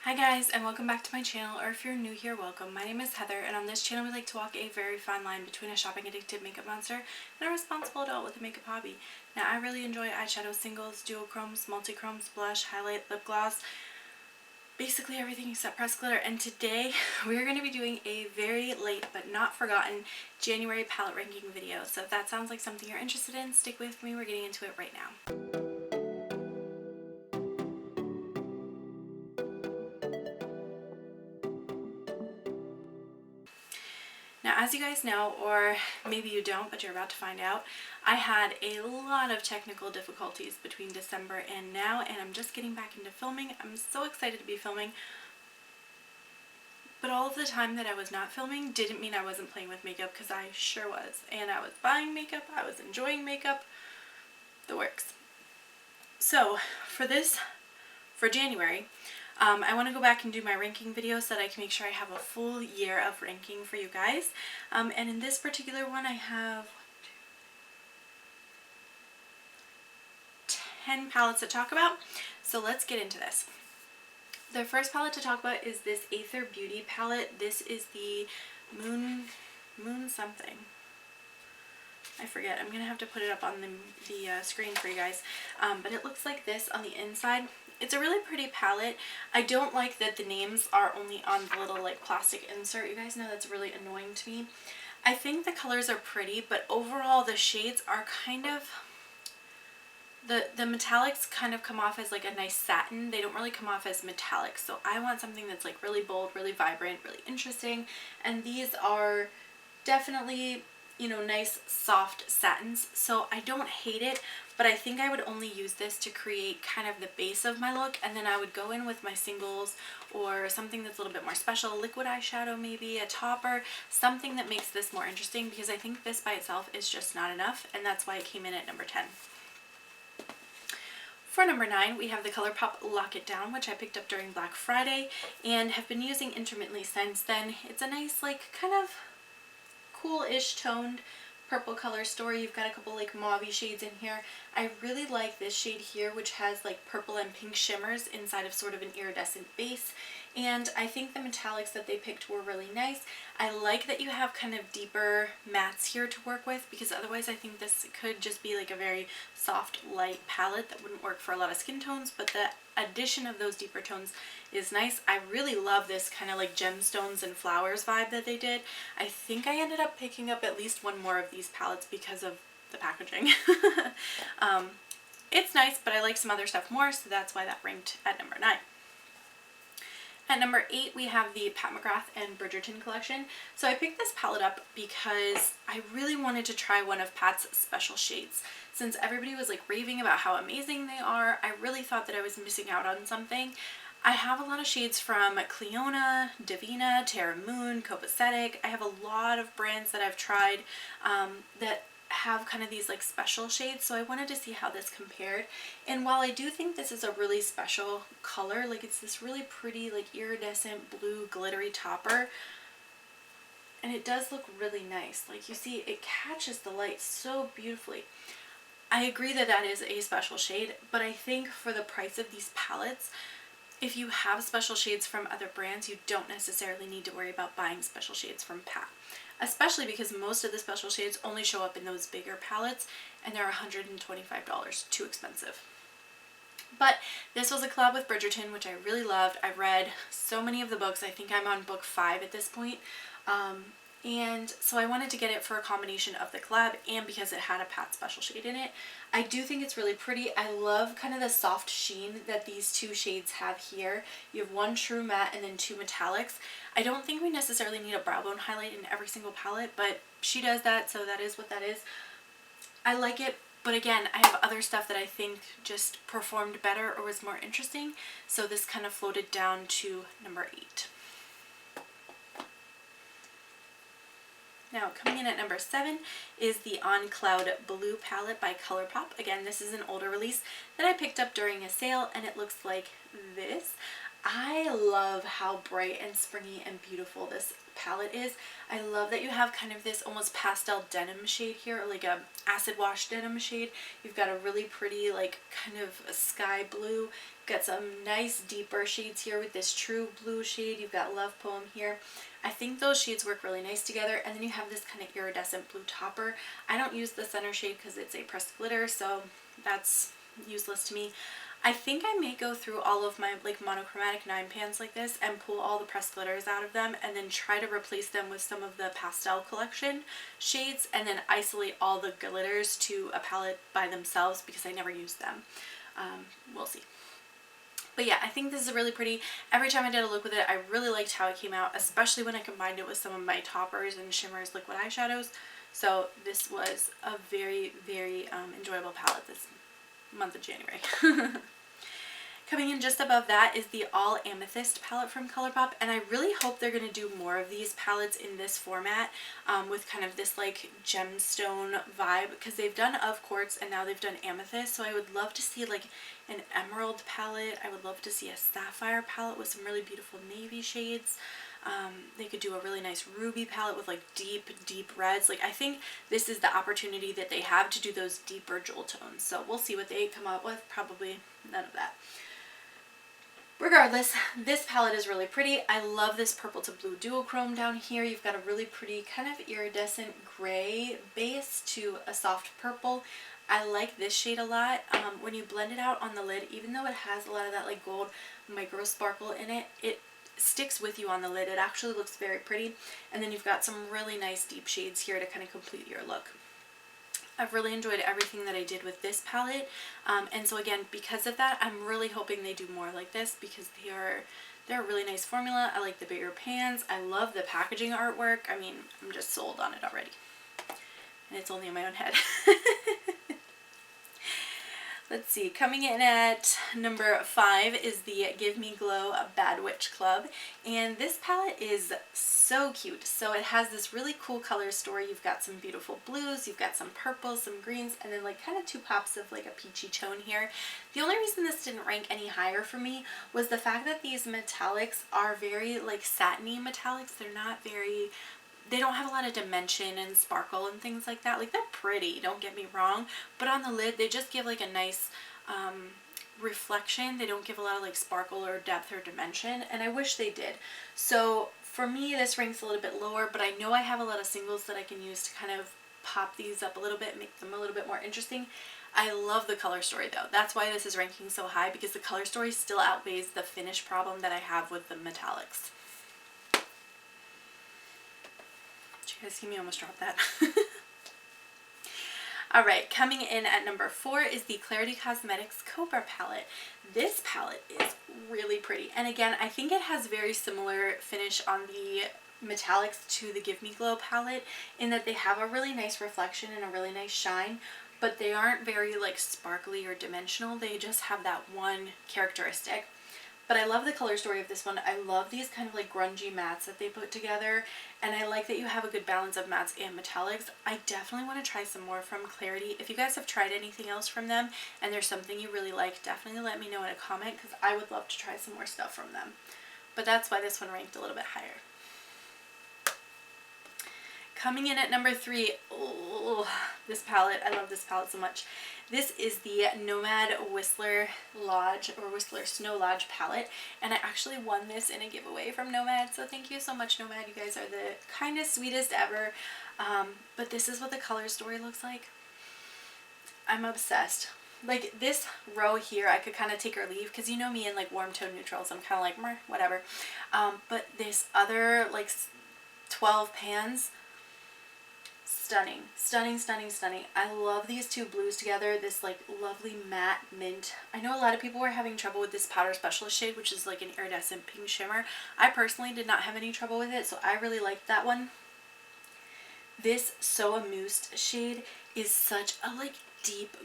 Hi guys, and welcome back to my channel, or if you're new here, welcome. My name is Heather, and on this channel we like to walk a very fine line between a shopping addicted makeup monster and a responsible adult with a makeup hobby. Now, I really enjoy eyeshadow singles, duochromes, multichromes, blush, highlight, lip gloss, basically everything except pressed glitter, and today we're going to be doing a very late but not forgotten January palette ranking video. So if that sounds like something you're interested in, stick with me, we're getting into it right now. Now, as you guys know, or maybe you don't, but you're about to find out, I had a lot of technical difficulties between December and now, and I'm just getting back into filming. I'm so excited to be filming, but all of the time that I was not filming didn't mean I wasn't playing with makeup, because I sure was. And I was buying makeup, I was enjoying makeup, the works. So, for January, I want to go back and do my ranking video so that I can make sure I have a full year of ranking for you guys. And in this particular one I have 10 palettes to talk about. So let's get into this. The first palette to talk about is this Aether Beauty palette. This is the Moon something. I forget. I'm going to have to put it up on the screen for you guys. But it looks like this on the inside. It's a really pretty palette. I don't like that the names are only on the little like plastic insert. You guys know that's really annoying to me. I think the colors are pretty, but overall the shades are kind of, the metallics kind of come off as like a nice satin. They don't really come off as metallic. So I want something that's like really bold, really vibrant, really interesting. And these are definitely, you know, nice soft satins. So I don't hate it, but I think I would only use this to create kind of the base of my look, and then I would go in with my singles or something that's a little bit more special, liquid eyeshadow maybe, a topper, something that makes this more interesting, because I think this by itself is just not enough, and that's why it came in at number 10. For number 9, we have the Colourpop Lock It Down, which I picked up during Black Friday and have been using intermittently since then. It's a nice, like, kind of cool-ish toned purple color story. You've got a couple like mauve shades in here. I really like this shade here, which has like purple and pink shimmers inside of sort of an iridescent base, and I think the metallics that they picked were really nice. I like that you have kind of deeper mattes here to work with, because otherwise I think this could just be like a very soft light palette that wouldn't work for a lot of skin tones, but the addition of those deeper tones is nice. I really love this kind of like gemstones and flowers vibe that they did. I think I ended up picking up at least one more of these palettes because of the packaging. It's nice, but I like some other stuff more, so that's why that ranked at number 9. At number 8, we have the Pat McGrath and Bridgerton collection. So I picked this palette up because I really wanted to try one of Pat's special shades. Since everybody was like raving about how amazing they are, I really thought that I was missing out on something. I have a lot of shades from Cleona, Divina, Terra Moon, Copacetic. I have a lot of brands that I've tried that have kind of these like special shades, so I wanted to see how this compared. And while I do think this is a really special color, like it's this really pretty like iridescent blue glittery topper, and it does look really nice. Like you see, it catches the light so beautifully. I agree that that is a special shade, but I think for the price of these palettes, if you have special shades from other brands, you don't necessarily need to worry about buying special shades from Pat. Especially because most of the special shades only show up in those bigger palettes, and they're $125, too expensive. But this was a collab with Bridgerton, which I really loved. I read so many of the books. I think I'm on book 5 at this point. And so I wanted to get it for a combination of the collab and because it had a Pat special shade in it. I do think it's really pretty. I love kind of the soft sheen that these two shades have here. You have one true matte and then 2 metallics. I don't think we necessarily need a brow bone highlight in every single palette, but she does that, so that is what that is. I like it, but again, I have other stuff that I think just performed better or was more interesting, so this kind of floated down to number 8. Now, coming in at number 7 is the On Cloud Blue palette by Colourpop. Again, this is an older release that I picked up during a sale, and it looks like this. I love how bright and springy and beautiful this palette is. I love that you have kind of this almost pastel denim shade here, or like a acid wash denim shade. You've got a really pretty like kind of a sky blue Got some nice deeper shades here with this True Blue shade. You've got Love Poem here. I think those shades work really nice together. And then you have this kind of iridescent blue topper. I don't use the center shade because it's a pressed glitter, so that's useless to me. I think I may go through all of my like monochromatic 9 pans like this and pull all the pressed glitters out of them and then try to replace them with some of the pastel collection shades and then isolate all the glitters to a palette by themselves because I never use them. We'll see. But yeah, I think this is really pretty. Every time I did a look with it, I really liked how it came out, especially when I combined it with some of my toppers and shimmers liquid eyeshadows. So this was a very, very enjoyable palette this month of January. Coming in just above that is the All Amethyst palette from Colourpop, and I really hope they're going to do more of these palettes in this format with kind of this like gemstone vibe, because they've done Of Quartz and now they've done Amethyst, so I would love to see like an emerald palette. I would love to see a sapphire palette with some really beautiful navy shades. They could do a really nice ruby palette with like deep reds. Like I think this is the opportunity that they have to do those deeper jewel tones. So we'll see what they come up with. Probably none of that. Regardless, this palette is really pretty. I love this purple to blue duochrome down here. You've got a really pretty kind of iridescent gray base to a soft purple. I like this shade a lot. When you blend it out on the lid, even though it has a lot of that like gold micro sparkle in it, it sticks with you on the lid. It actually looks very pretty. And then you've got some really nice deep shades here to kind of complete your look. I've really enjoyed everything that I did with this palette, and so again, because of that, I'm really hoping they do more like this because they're a really nice formula. I like the bigger pans. I love the packaging artwork. I mean, I'm just sold on it already, and it's only in my own head. Let's see, coming in at number 5 is the Give Me Glow Bad Witch Club, and this palette is so cute. So it has this really cool color story. You've got some beautiful blues, you've got some purples, some greens, and then like kind of 2 pops of like a peachy tone here. The only reason this didn't rank any higher for me was the fact that these metallics are very like satiny metallics. They're not very... They don't have a lot of dimension and sparkle and things like that. Like, they're pretty, don't get me wrong, but on the lid they just give like a nice reflection. They don't give a lot of like sparkle or depth or dimension, and I wish they did. So for me, this ranks a little bit lower, but I know I have a lot of singles that I can use to kind of pop these up a little bit, make them a little bit more interesting. I love the color story though. That's why this is ranking so high, because the color story still outweighs the finish problem that I have with the metallics. Did you guys see me almost drop that? Alright, coming in at number 4 is the Clarity Cosmetics Cobra palette. This palette is really pretty, and again, I think it has very similar finish on the metallics to the Give Me Glow palette in that they have a really nice reflection and a really nice shine, but they aren't very like sparkly or dimensional. They just have that one characteristic. But I love the color story of this one. I love these kind of like grungy mattes that they put together, and I like that you have a good balance of mattes and metallics. I definitely want to try some more from Clarity. If you guys have tried anything else from them and there's something you really like, definitely let me know in a comment, because I would love to try some more stuff from them. But that's why this one ranked a little bit higher. Coming in at number 3, oh, this palette, I love this palette so much. This is the Nomad Whistler Lodge, or Whistler Snow Lodge palette, and I actually won this in a giveaway from Nomad, so thank you so much, Nomad. You guys are the kindest, sweetest ever. But this is what the color story looks like. I'm obsessed. Like, this row here, I could kind of take or leave, because you know me in like warm tone neutrals, I'm kind of like, meh, whatever. But this other like 12 pans, stunning, stunning, stunning, stunning. I love these 2 blues together, this like lovely matte mint. I know a lot of people were having trouble with this Powder Specialist shade, which is like an iridescent pink shimmer. I personally did not have any trouble with it, so I really liked that one. This So Amused shade is such a like deep,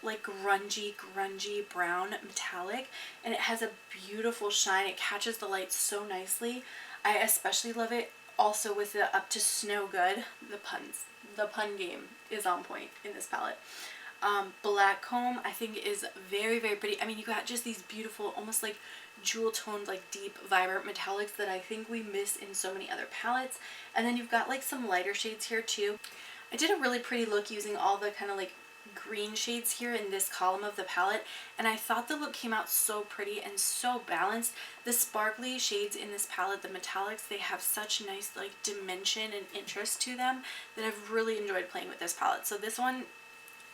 like grungy brown metallic, and it has a beautiful shine. It catches the light so nicely. I especially love it also with the Up to Snow Good. The pun game is on point in this palette. Black Comb, I think, is very, very pretty. I mean, you got just these beautiful, almost like jewel toned, like deep, vibrant metallics that I think we miss in so many other palettes. And then you've got like some lighter shades here too. I did a really pretty look using all the kind of like green shades here in this column of the palette, and I thought the look came out so pretty and so balanced. The sparkly shades in this palette, the metallics, they have such nice like dimension and interest to them that I've really enjoyed playing with this palette. So this one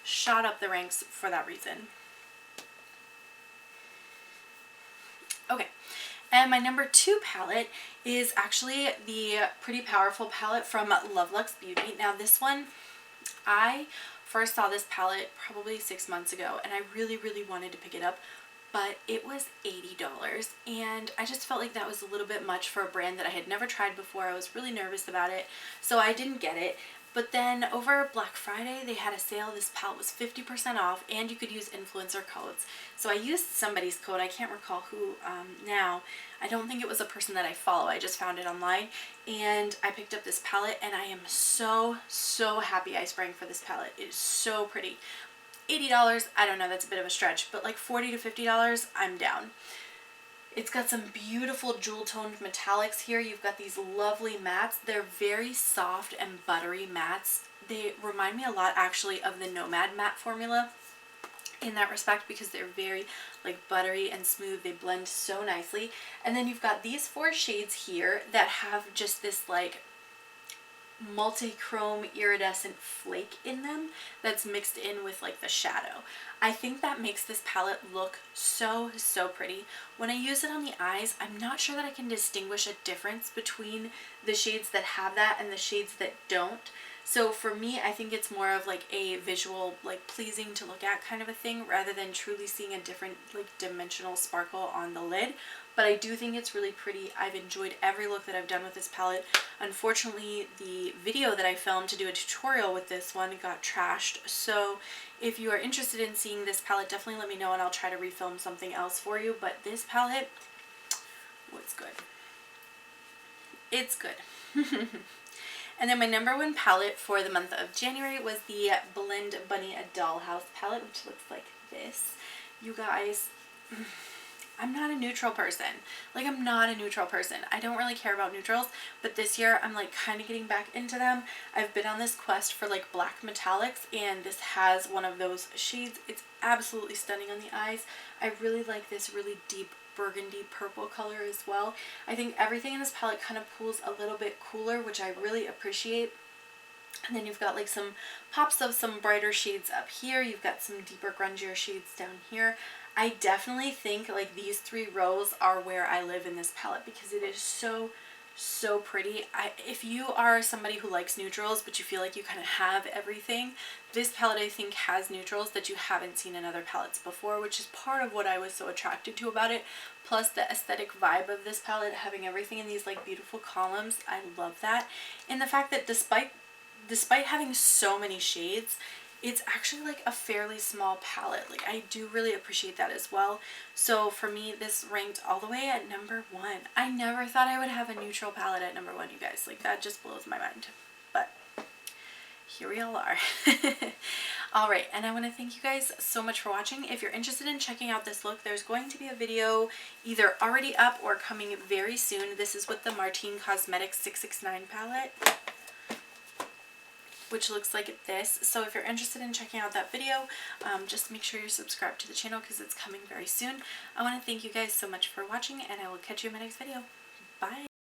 shot up the ranks for that reason. Okay, and my number 2 palette is actually the Pretty Powerful palette from Lovelux Beauty. Now this one, I first saw this palette probably 6 months ago, and I really wanted to pick it up, but it was $80, and I just felt like that was a little bit much for a brand that I had never tried before. I was really nervous about it, so I didn't get it. But then over Black Friday, they had a sale. This palette was 50% off, and you could use influencer codes. So I used somebody's code. I can't recall who now. I don't think it was a person that I follow. I just found it online, and I picked up this palette, and I am so happy I sprang for this palette. It is so pretty. $80, I don't know, that's a bit of a stretch, but like $40 to $50, I'm down. It's got some beautiful jewel-toned metallics here. You've got these lovely mattes. They're very soft and buttery mattes. They remind me a lot actually of the Nomad matte formula in that respect, because they're very like buttery and smooth. They blend so nicely. And then you've got these 4 shades here that have just this like multi-chrome iridescent flake in them that's mixed in with like the shadow. I think that makes this palette look so pretty. When I use it on the eyes, I'm not sure that I can distinguish a difference between the shades that have that and the shades that don't. So for me, I think it's more of like a visual, like pleasing to look at kind of a thing, rather than truly seeing a different like dimensional sparkle on the lid. But I do think it's really pretty. I've enjoyed every look that I've done with this palette. Unfortunately, the video that I filmed to do a tutorial with this one got trashed. So if you are interested in seeing this palette, definitely let me know and I'll try to refilm something else for you. But this palette, oh, it's good. It's good. And then my number 1 palette for the month of January was the Blend Bunny A Dollhouse palette, which looks like this. You guys, I'm not a neutral person. Like, I'm not a neutral person. I don't really care about neutrals, but this year I'm like kind of getting back into them. I've been on this quest for like black metallics, and this has one of those shades. It's absolutely stunning on the eyes. I really like this really deep burgundy purple color as well. I think everything in this palette kind of pulls a little bit cooler, which I really appreciate. And then you've got like some pops of some brighter shades up here. You've got some deeper grungier shades down here. I definitely think like these 3 rows are where I live in this palette, because it is so pretty. If you are somebody who likes neutrals but you feel like you kind of have everything, this palette I think has neutrals that you haven't seen in other palettes before, which is part of what I was so attracted to about it. Plus the aesthetic vibe of this palette, having everything in these like beautiful columns, I love that. And the fact that despite having so many shades, it's actually like a fairly small palette. Like, I do really appreciate that as well. So for me, this ranked all the way at number 1. I never thought I would have a neutral palette at number 1, you guys. Like, that just blows my mind. But here we all are. Alright, and I want to thank you guys so much for watching. If you're interested in checking out this look, there's going to be a video either already up or coming very soon. This is with the Martine Cosmetics 669 palette, which looks like this. So if you're interested in checking out that video, just make sure you're subscribed to the channel because it's coming very soon. I want to thank you guys so much for watching, and I will catch you in my next video. Bye!